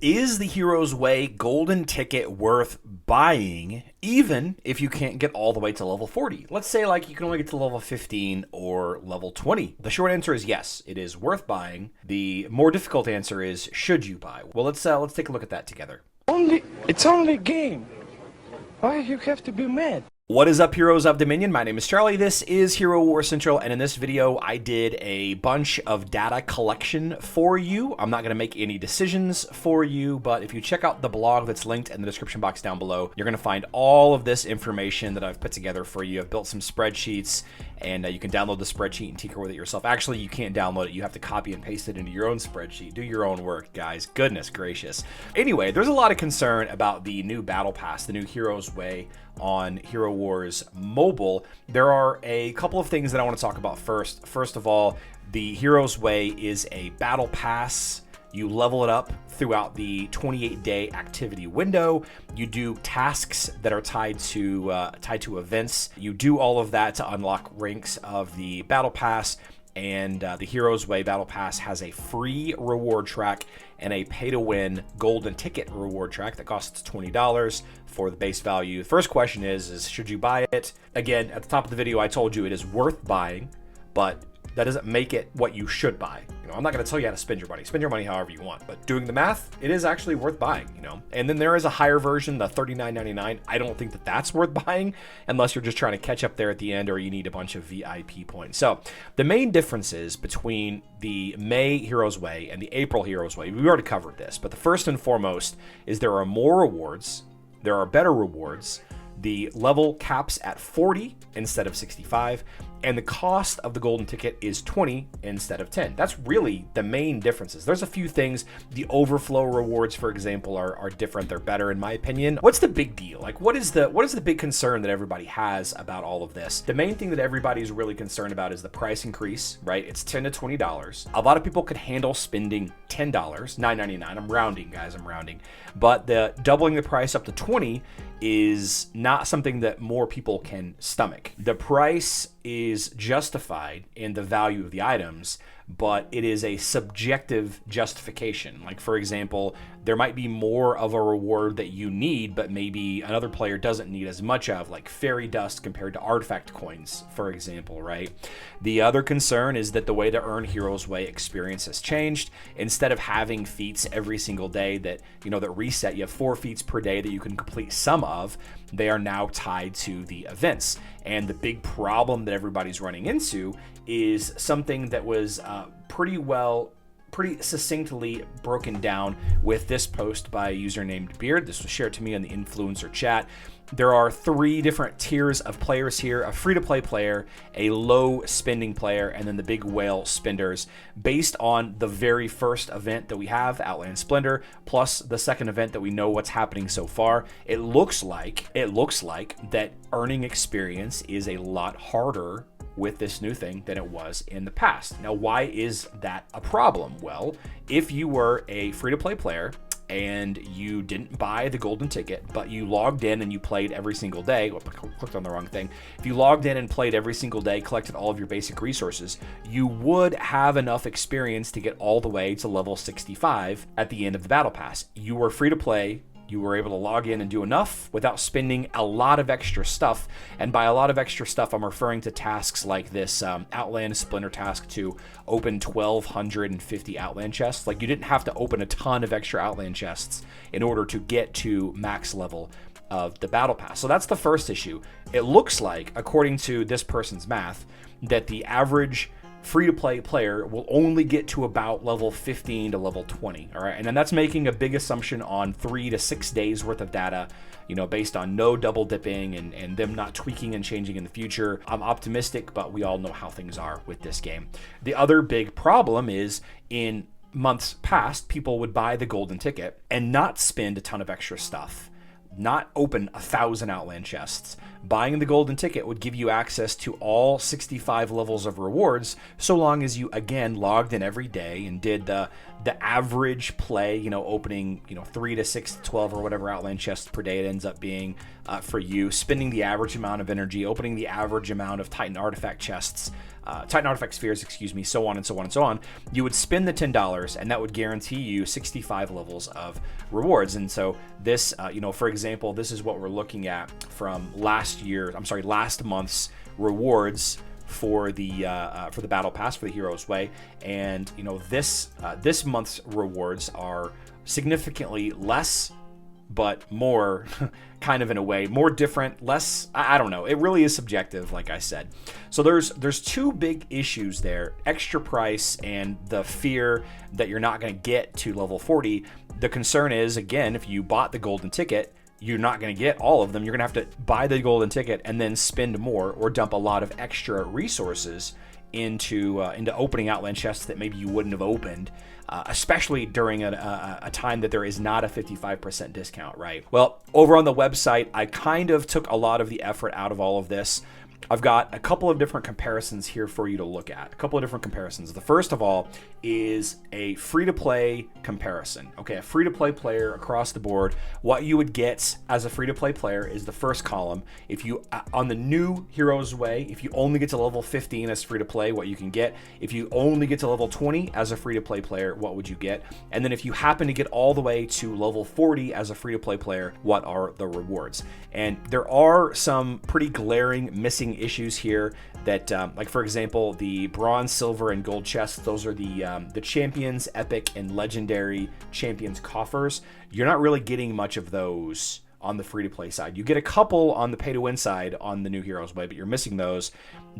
Is the Hero's Way golden ticket worth buying, even if you can't get all the way to level 40? Let's say like you can only get to level 15 or level 20. The short answer is yes, it is worth buying. The more difficult answer is, should you buy? Well, let's take a look at that together. It's only a game. Why you have to be mad? What is up, Heroes of Dominion? My name is Charlie. This is Hero War Central, and in this video, I did a bunch of data collection for you. I'm not going to make any decisions for you, but if you check out the blog that's linked in the description box down below, you're going to find all of this information that I've put together for you. I've built some spreadsheets, and you can download the spreadsheet and tinker with it yourself. Actually, you can't download it. You have to copy and paste it into your own spreadsheet. Do your own work, guys. Goodness gracious. Anyway, there's a lot of concern about the new Battle Pass, the new Hero's Way on Hero Wars Mobile. There are a couple of things that I want to talk about first. First of all, the Hero's Way is a battle pass. You level it up throughout the 28-day activity window. You do tasks that are tied to events. You do all of that to unlock ranks of the battle pass. And the Hero's Way Battle Pass has a free reward track and a pay-to-win golden ticket reward track that costs $20 for the base value. The first question is should you buy it? Again, at the top of the video, I told you it is worth buying, but that doesn't make it what you should buy. I'm not going to tell you how to spend your money. Spend your money however you want, but doing the math, it is actually worth buying, And then there is a higher version, the $39.99. I don't think that that's worth buying unless you're just trying to catch up there at the end or you need a bunch of VIP points. So the main differences between the May Hero's Way and the April Hero's Way, we've already covered this, but the first and foremost is there are more rewards, there are better rewards, the level caps at 40 instead of 65, and the cost of the golden ticket is 20 instead of 10. That's really the main differences. There's a few things. The overflow rewards, for example, are different. They're better in my opinion. What's the big deal? Like, what is the big concern that everybody has about all of this? The main thing that everybody's really concerned about is the price increase, right? It's $10 to $20. A lot of people could handle spending $10, $9.99. I'm rounding, guys, I'm rounding. But the doubling the price up to 20 is not something that more people can stomach. The price is justified in the value of the items, but it is a subjective justification. Like, for example, there might be more of a reward that you need, but maybe another player doesn't need as much of, like fairy dust compared to artifact coins, for example, right? The other concern is that the way to earn Hero's Way experience has changed. Instead of having feats every single day that reset, you have 4 feats per day that you can complete some of. They are now tied to the events. And the big problem that everybody's running into is something that was pretty succinctly broken down with this post by a user named Beard. This was shared to me on the influencer chat. There are 3 different tiers of players here: a free-to-play player, a low spending player, and then the big whale spenders, based on the very first event that we have, Outland Splendor, plus the second event that we know what's happening so far. It looks like that earning experience is a lot harder with this new thing than it was in the past. Now, why is that a problem? Well, if you were a free-to-play player and you didn't buy the golden ticket, but you logged in and you played every single day, clicked on the wrong thing. If you logged in and played every single day, collected all of your basic resources, you would have enough experience to get all the way to level 65 at the end of the battle pass. You were free to play. You were able to log in and do enough without spending a lot of extra stuff. And by a lot of extra stuff, I'm referring to tasks like this Outland Splendor task to open 1,250 Outland chests. Like, you didn't have to open a ton of extra Outland chests in order to get to max level of the battle pass. So that's the first issue. It looks like, according to this person's math, that the average free-to-play player will only get to about level 15 to level 20, all right? And then that's making a big assumption on 3 to 6 days worth of data, based on no double dipping and them not tweaking and changing in the future. I'm optimistic, but we all know how things are with this game. The other big problem is, in months past, people would buy the golden ticket and not spend a ton of extra stuff, not open 1,000 Outland chests, buying the golden ticket would give you access to all 65 levels of rewards, so long as you, again, logged in every day and did the average play, opening, 3 to 6 to 12 or whatever Outland chests per day it ends up being for you, spending the average amount of energy, opening the average amount of Titan artifact chests, Titan artifact spheres, so on and so on and so on. You would spend the $10, and that would guarantee you 65 levels of rewards. And so this, for example, this is what we're looking at from last month's rewards for the battle pass for the Hero's Way. And this month's rewards are significantly less, but more kind of in a way, more different, less, I don't know. It really is subjective, like I said. So there's two big issues there: extra price and the fear that you're not going to get to level 40. The concern is, again, if you bought the golden ticket, you're not going to get all of them. You're going to have to buy the golden ticket and then spend more or dump a lot of extra resources into opening Outland chests that maybe you wouldn't have opened, especially during a time that there is not a 55% discount, right? Well, over on the website, I kind of took a lot of the effort out of all of this. I've got a couple of different comparisons here for you to look at. A couple of different comparisons. The first of all is a free-to-play comparison. Okay, a free-to-play player across the board. What you would get as a free-to-play player is the first column. If you, on the new Hero's Way, if you only get to level 15 as free-to-play, what you can get. If you only get to level 20 as a free-to-play player, what would you get? And then if you happen to get all the way to level 40 as a free-to-play player, what are the rewards? And there are some pretty glaring missing issues here that, like for example, the bronze, silver, and gold chests. Those are the champions, epic, and legendary champions coffers. You're not really getting much of those on the free-to-play side. You get a couple on the pay-to-win side on the new Hero's Way, but you're missing those.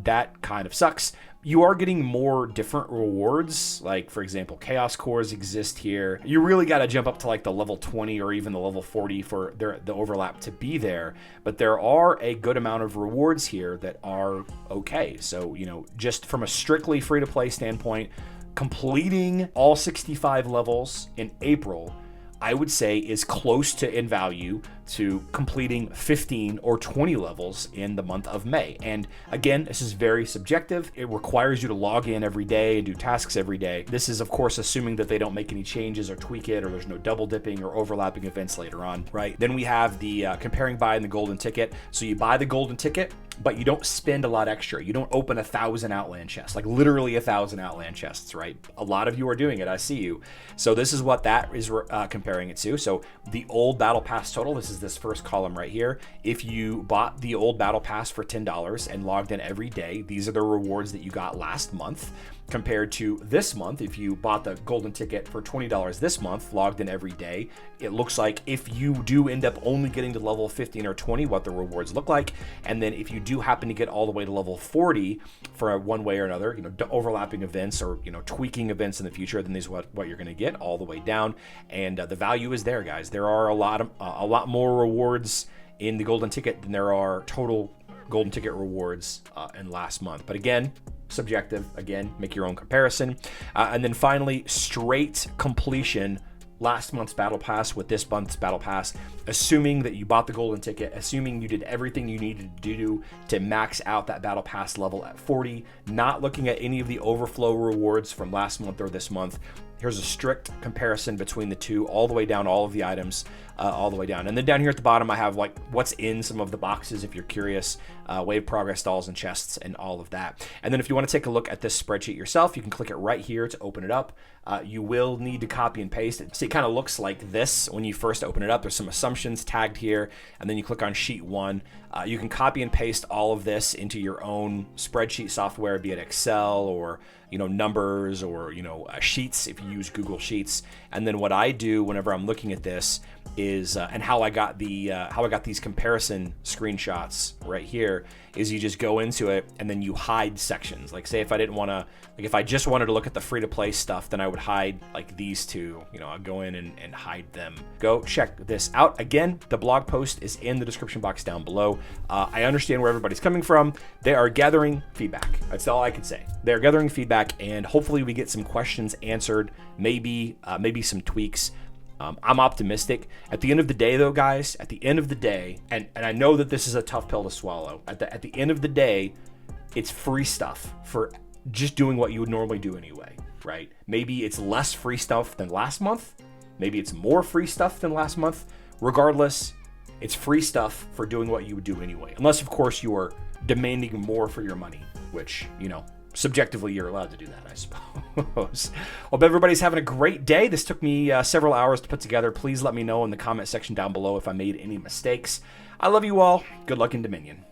That kind of sucks. You are getting more different rewards, like for example, chaos cores exist here. You really got to jump up to like the level 20 or even the level 40 for the overlap to be there, but there are a good amount of rewards here that are okay. So, just from a strictly free-to-play standpoint, completing all 65 levels in April, I would say, is close to in value to completing 15 or 20 levels in the month of May. And again, this is very subjective. It requires you to log in every day and do tasks every day. This is, of course, assuming that they don't make any changes or tweak it, or there's no double dipping or overlapping events later on, right? Then we have the comparing buy and the golden ticket. So you buy the golden ticket, but you don't spend a lot extra. You don't open 1,000 Outland chests, like literally 1,000 Outland chests, right? A lot of you are doing it. I see you. So this is what that is comparing it to. So the old battle pass total, this is this first column right here. If you bought the old battle pass for $10 and logged in every day, these are the rewards that you got last month. Compared to this month, if you bought the golden ticket for $20 this month, logged in every day, it looks like if you do end up only getting to level 15 or 20, what the rewards look like. And then if you do happen to get all the way to level 40 for one way or another, overlapping events or, tweaking events in the future, then this is what you're going to get all the way down. And the value is there, guys. There are a lot more rewards in the golden ticket than there are total golden ticket rewards in last month. But again, subjective. Again, make your own comparison. And then finally, straight completion. Last month's battle pass with this month's battle pass, assuming that you bought the golden ticket, assuming you did everything you needed to do to max out that battle pass level at 40, not looking at any of the overflow rewards from last month or this month. Here's a strict comparison between the two, all the way down, all of the items, all the way down. And then down here at the bottom, I have like what's in some of the boxes if you're curious, wave progress stalls and chests and all of that. And then if you want to take a look at this spreadsheet yourself, you can click it right here to open it up. You will need to copy and paste it. So it kind of looks like this when you first open it up. There's some assumptions tagged here, and then you click on sheet 1. You can copy and paste all of this into your own spreadsheet software, be it Excel or numbers or sheets if you use Google Sheets. And then what I do whenever I'm looking at this is and how I got these comparison screenshots right here is you just go into it and then you hide sections. Like say if I didn't want to, like if I just wanted to look at the free to play stuff, then I would hide like these two. I'd go in and hide them. Go check this out. Again, the blog post is in the description box down below. I understand where everybody's coming from. They are gathering feedback. That's all I can say. They're gathering feedback, and hopefully we get some questions answered. Maybe some tweaks. I'm optimistic. At the end of the day, though, guys, at the end of the day, and I know that this is a tough pill to swallow, at the end of the day, it's free stuff for just doing what you would normally do anyway, right? Maybe it's less free stuff than last month. Maybe it's more free stuff than last month. Regardless, it's free stuff for doing what you would do anyway. Unless, of course, you are demanding more for your money, which, you know, subjectively, you're allowed to do that, I suppose. Hope everybody's having a great day. This took me several hours to put together. Please let me know in the comment section down below if I made any mistakes. I love you all. Good luck in Dominion.